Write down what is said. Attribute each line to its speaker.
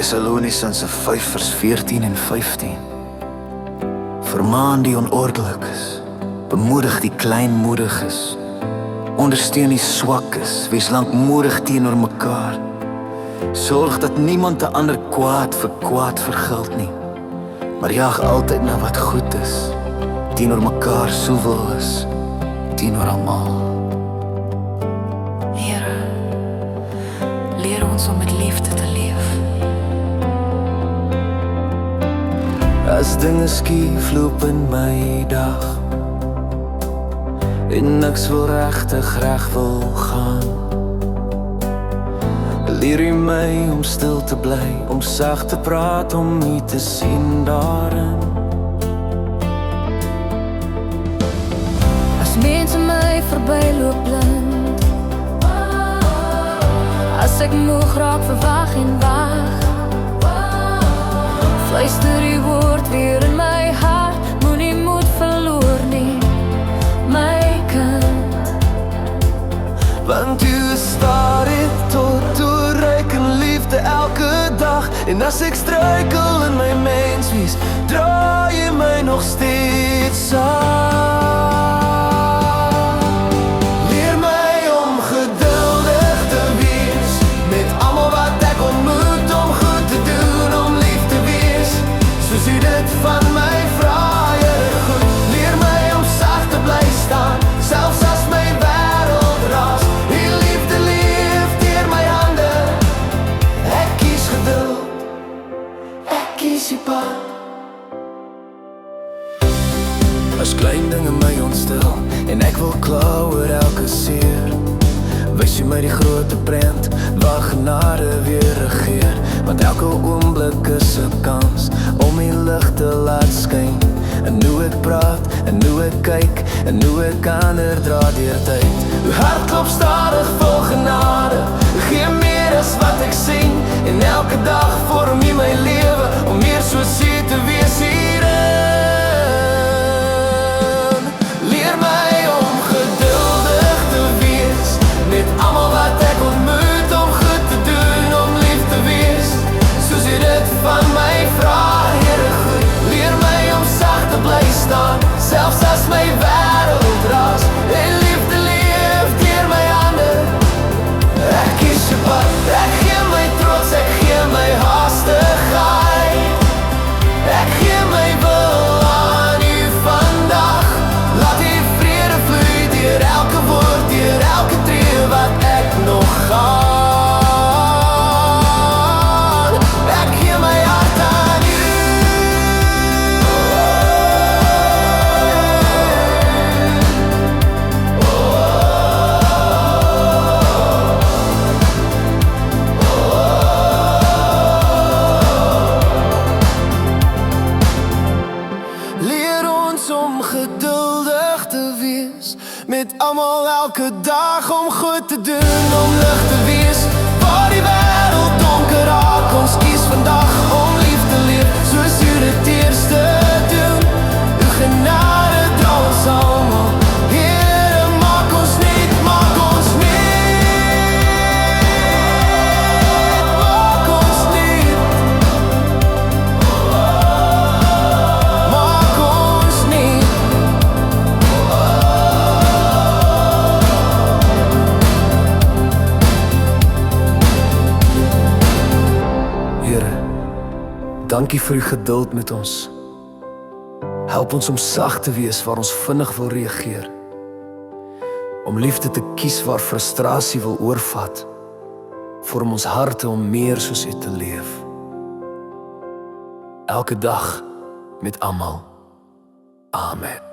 Speaker 1: Thessalonians 5 vers 14 en 15. Vermaan die onordeliges, bemoedig die kleinmoediges, ondersteun die swakkes, wees lankmoedig teenoor mekaar. Sorg dat niemand 'n ander kwaad vir kwaad vergeld nie, maar jaag altyd na wat goed is, teenoor mekaar soewel is, teenoor almal.
Speaker 2: Here, leer ons om met liefde te leef.
Speaker 1: As dinge skief loop in my dag en niks wil regtig reg wil gaan, leer U my om stil te bly, om sag te praat, om U te sien daarin.
Speaker 2: As mense my verbyloop blind, as ek moeg raak verwag en wag, fluister die woord weer in my hart, moenie moed verloor nie, my kind.
Speaker 1: Want U is stadig tot toereikend liefde elke dag, en as ek struikel in my menswees, draai U my nog steeds aan. Leer my om geduldig te wees met almal wat ek ontmoet, om goed te doen, om lief te wees soos U dit van my vra, Here goed. Leer my om sag te bly staan, selfs as my wêreld raas. U liefde leef deur my hande, ek kies geduld, ek kies U pad. As klein dinge my ontstel en ek wil kla oor elke seer, wys U my die groot prent waar genade weer regeer. Want elke oomblik is 'n kans om U lig te laat skyn, en hoe ek praat, en hoe ek kyk, en hoe ek ander dra deur tyd. U hart klop stadig vol genade, U gee meer as wat ek sien, en elke dag vorm U my lewe om meer soos U te wees hierin. Leer my om geduldig te wees met almal wat ek ontmoet, om goed te doen, om lief te wees soos U dit van my vra, Here goed. Leer my om sag te bly staan, selfs as my wêreld raas, en liefde leef deur my hande, ek kies U pad. Ek gee my trots, ek gee my haastigheid, ek gee my wil aan U vandag. Laat U vrede vloei deur elke woord, deur elke tree wat ek nog gaan. Ek gee my hart aan U. Leer ons om geduldig te wees met almal elke dag, om goed te doen, om lig te wees waar die wêreld donker raak. Ons kies vandag om lief te leef soos U dit eerste doen. U genade dra ons almal, Here, maak ons net, maak ons net, maak ons net, maak ons net. Here, dankie vir U geduld met ons. Help ons om sag te wees waar ons vinnig wil reageer, om liefde te kies waar frustrasie wil oorvat. Vorm ons harte om meer soos U te leef, elke dag met almal. Amen.